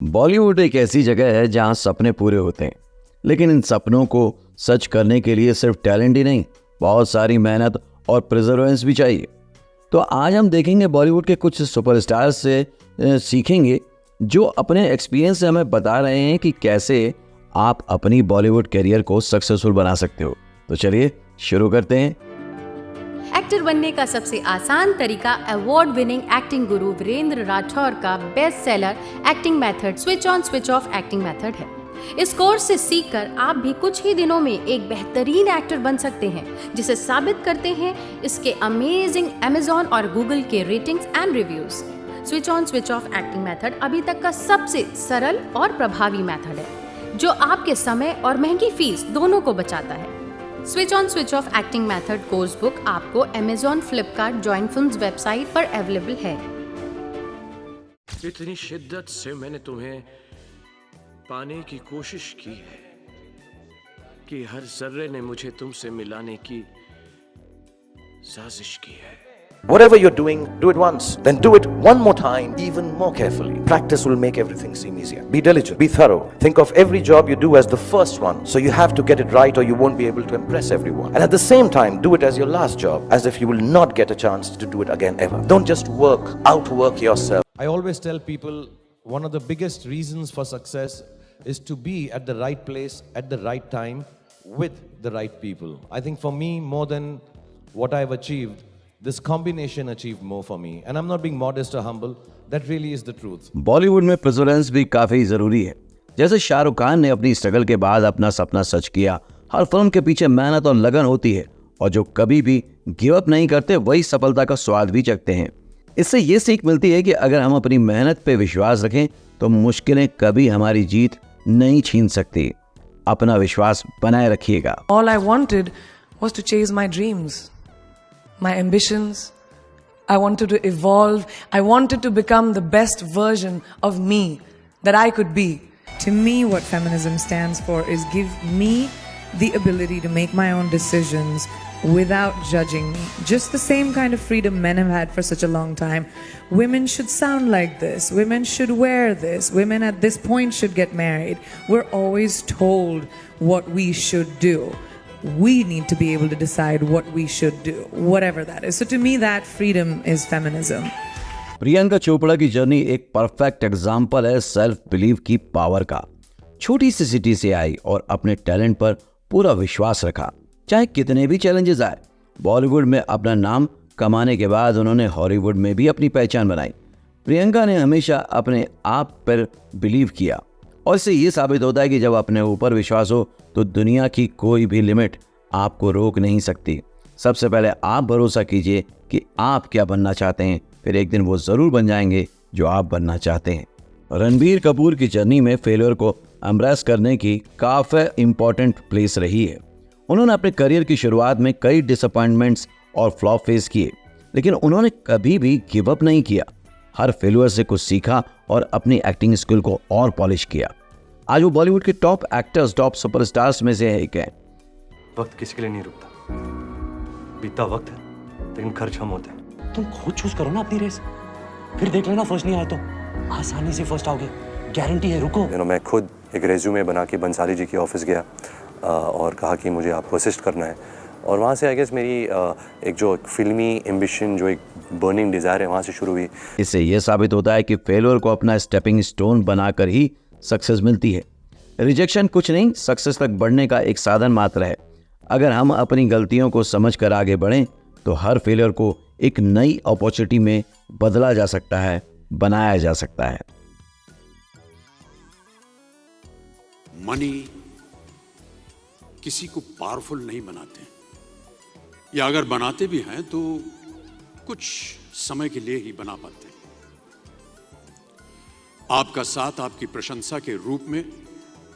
बॉलीवुड एक ऐसी जगह है जहां सपने पूरे होते हैं, लेकिन इन सपनों को सच करने के लिए सिर्फ टैलेंट ही नहीं, बहुत सारी मेहनत और प्रिजर्वेंस भी चाहिए। तो आज हम देखेंगे बॉलीवुड के कुछ सुपरस्टार से सीखेंगे जो अपने एक्सपीरियंस से हमें बता रहे हैं कि कैसे आप अपनी बॉलीवुड करियर को सक्सेसफुल बना सकते हो। तो चलिए शुरू करते हैं। एक्टर बनने का सबसे आसान तरीका अवार्ड विनिंग एक्टिंग गुरु वीरेंद्र राठौर का best seller acting method switch on switch off acting method है। इस कोर्स से सीखकर आप भी कुछ ही दिनों में एक बेहतरीन एक्टर बन सकते हैं, जिसे साबित करते हैं इसके अमेजिंग अमेजॉन और गूगल के ratings and reviews. Switch on switch off acting method अभी तक का सबसे सरल और प्रभावी मेथड है, जो आपके समय और महंगी फीस दोनों को बचाता है। Switch on switch off acting method course book आपको Amazon, Flipkart, joint films website पर अवेलेबल है। इतनी शिद्दत से मैंने तुम्हें पाने की कोशिश की है कि हर जर्रे ने मुझे तुमसे मिलाने की साजिश की है। Whatever you're doing, do it once. Then do it one more time, even more carefully. Practice will make everything seem easier. Be diligent. Be thorough. Think of every job you do as the first one. So you have to get it right or you won't be able to impress everyone. And at the same time, do it as your last job, as if you will not get a chance to do it again ever. Don't just outwork yourself. I always tell people one of the biggest reasons for success is to be at the right place at the right time with the right people. I think for me, more than what I've achieved, this combination achieved more for me. And I'm not being modest or humble. That really is the truth. Bollywood में presence भी काफी जरूरी है। जैसे शाहरुख खान ने अपनी struggle के बाद अपना सपना सच किया। हर फिल्म के पीछे मेहनत और लगन होती है, और जो कभी भी गिव अप नहीं करते वही सफलता का स्वाद भी चखते हैं। इससे ये सीख मिलती है कि अगर हम अपनी मेहनत पे विश्वास रखें तो मुश्किलें कभी हमारी जीत नहीं छीन सकती। अपना विश्वास बनाए रखिएगा। All I wanted was to chase my dreams, my ambitions. I wanted to evolve. I wanted to become the best version of me that I could be. To me, what feminism stands for is give me the ability to make my own decisions without judging me. Just the same kind of freedom men have had for such a long time. Women should sound like this. Women should wear this. Women at this point should get married. We're always told what we should do. We need to be able to decide what we should do, whatever that is. So to me, that freedom is feminism. Priyanka Chopra की journey एक perfect example है self believe की power का। छोटी सी city से आई और अपने talent पर पूरा विश्वास रखा, चाहे कितने भी चैलेंजेस आए। बॉलीवुड में अपना नाम कमाने के बाद उन्होंने हॉलीवुड में भी अपनी पहचान बनाई। प्रियंका ने हमेशा अपने आप पर बिलीव किया, और इससे ये साबित होता है कि जब अपने ऊपर विश्वास हो तो दुनिया की कोई भी लिमिट आपको रोक नहीं सकती। सबसे पहले आप भरोसा कीजिए कि आप क्या बनना चाहते हैं, फिर एक दिन वो जरूर बन जाएंगे जो आप बनना चाहते हैं। रणबीर कपूर की जर्नी में फेलियर को एम्ब्रेस करने की काफी इंपॉर्टेंट प्लेस रही है। उन्होंने अपने करियर की शुरुआत में कई डिसअपॉइंटमेंट्स और फ्लॉप फेस किए, लेकिन उन्होंने कभी भी गिव अप नहीं किया। हर फेलियर से कुछ सीखा और अपनी एक्टिंग स्किल को और पॉलिश किया। आज वो बॉलीवुड के टॉप एक्टर्स, टॉप सुपरस्टार्स में से एक है। वक्त किसी के लिए नहीं रुकता। बीतता वक्त है, लेकिन खर्च हम होते हैं। तुम खुद चूज करो ना अपनी रेस, फिर देख लेना फर्स्ट नहीं आए तो आसानी से फर्स्ट आओगे, गारंटी है। रुको। मैं खुद एक रेज्यूमे बना के बंसाली जी के ऑफिस गया और कहा कि मुझे आपको असिस्ट करना है, और वहाँ से आई गेस मेरी एक जो फिल्मी एम्बिशन, जो एक बर्निंग डिज़ायर है, वहाँ से शुरू हुई। इससे यह साबित होता है कि फेलियर को अपना स्टेपिंग स्टोन बनाकर ही सक्सेस मिलती है। रिजेक्शन कुछ नहीं, सक्सेस तक बढ़ने का एक साधन मात्र है। अगर हम अपनी गलतियों को समझकर आगे बढ़ें तो हर फेलियर को एक नई अपॉर्चुनिटी में बदला जा सकता है, बनाया जा सकता है। मनी किसी को पावरफुल नहीं बनाते, या अगर बनाते भी हैं तो कुछ समय के लिए ही बना पाते हैं। आपका साथ, आपकी प्रशंसा के रूप में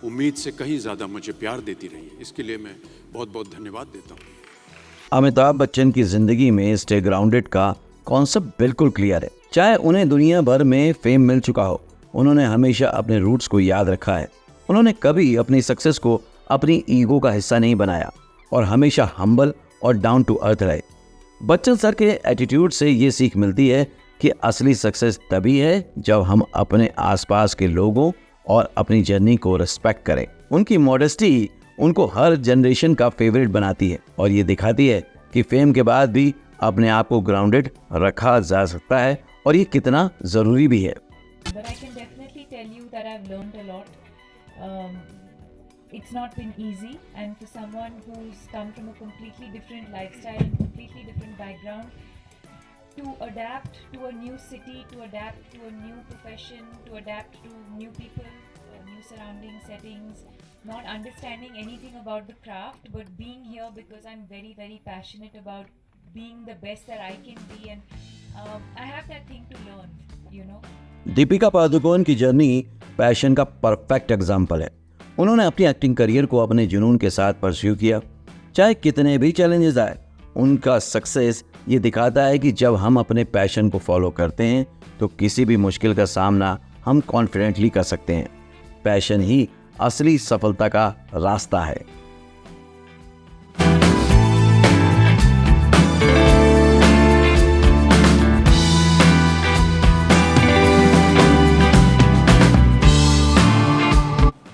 उम्मीद से कहीं ज्यादा मुझे प्यार देती रही है, इसके लिए मैं बहुत बहुत धन्यवाद देता हूं। अमिताभ बच्चन की जिंदगी में स्टे ग्राउंडेड का कॉन्सेप्ट बिल्कुल क्लियर है। चाहे उन्हें दुनिया भर में फेम मिल चुका हो, उन्होंने हमेशा अपने रूट्स को याद रखा है। उन्होंने कभी अपनी सक्सेस को अपनी ईगो का हिस्सा नहीं बनाया और हमेशा हम्बल और डाउन टू अर्थ रहे। बच्चन सर के एटीट्यूड से ये सीख मिलती है कि असली सक्सेस तभी है जब हम अपने आसपास के लोगों और अपनी जर्नी को रिस्पेक्ट करें। उनकी मॉडेस्टी उनको हर जनरेशन का फेवरेट बनाती है और ये दिखाती है कि फेम के बाद भी अपने आप को ग्राउंडेड रखा जा सकता है और ये कितना ज़रूरी भी है। But I can definitely tell you that I've learned a lot. It's not been easy, and for someone who's come from a completely different lifestyle and completely different background, to adapt to a new city, to adapt to a new profession, to adapt to new people, new surrounding settings, not understanding anything about the craft, but being here because I'm very, very passionate about being the best that I can be, and I have that thing to learn, you know. Deepika Padukone की journey passion का perfect example है। उन्होंने अपनी acting career को अपने जुनून के साथ परस्यू किया, चाहे कितने भी चैलेंजेस आए। उनका सक्सेस ये दिखाता है कि जब हम अपने पैशन को फॉलो करते हैं तो किसी भी मुश्किल का सामना हम कॉन्फिडेंटली कर सकते हैं। पैशन ही असली सफलता का रास्ता है।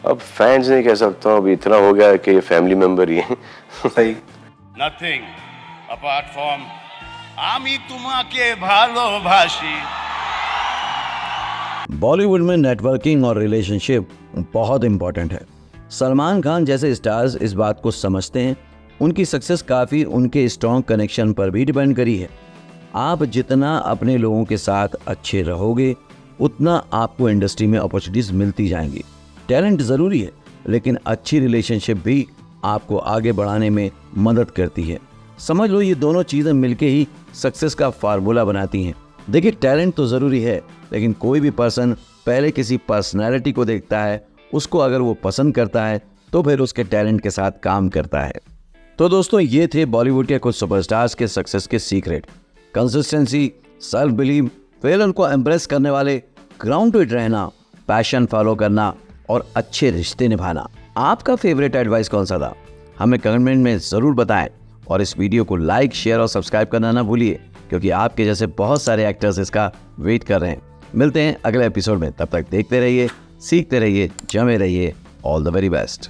अब फैंस नहीं कह सकता हूँ, अभी इतना हो गया है कि ये फैमिली मेंबर ही है। सही। Nothing apart from आमी तुम्हाके भालोबाशी। बॉलीवुड में नेटवर्किंग और रिलेशनशिप बहुत इंपॉर्टेंट है। सलमान खान जैसे स्टार्स इस बात को समझते हैं। उनकी सक्सेस काफ़ी उनके स्ट्रॉन्ग कनेक्शन पर भी डिपेंड करी है। आप जितना अपने लोगों के साथ अच्छे रहोगे उतना आपको इंडस्ट्री में अपॉर्चुनिटीज मिलती जाएंगी। टैलेंट ज़रूरी है, लेकिन अच्छी रिलेशनशिप भी आपको आगे बढ़ाने में मदद करती है। समझ लो ये दोनों चीज़ें मिलके ही सक्सेस का फार्मूला बनाती हैं। देखिए, टैलेंट तो ज़रूरी है, लेकिन कोई भी पर्सन पहले किसी पर्सनैलिटी को देखता है, उसको अगर वो पसंद करता है तो फिर उसके टैलेंट के साथ काम करता है। तो दोस्तों, ये थे बॉलीवुड के कुछ सुपरस्टार्स के सक्सेस के secret. Consistency, self believe, failure को एम्ब्रेस करने वाले, ग्राउंडेड रहना, पैशन फॉलो करना और अच्छे रिश्ते निभाना। आपका फेवरेट एडवाइस कौन सा था? हमें कमेंट में ज़रूर बताएं और इस वीडियो को लाइक, शेयर और सब्सक्राइब करना ना भूलिए, क्योंकि आपके जैसे बहुत सारे एक्टर्स इसका वेट कर रहे हैं। मिलते हैं अगले एपिसोड में, तब तक देखते रहिए, सीखते रहिए, जमे रहिए। All the very best.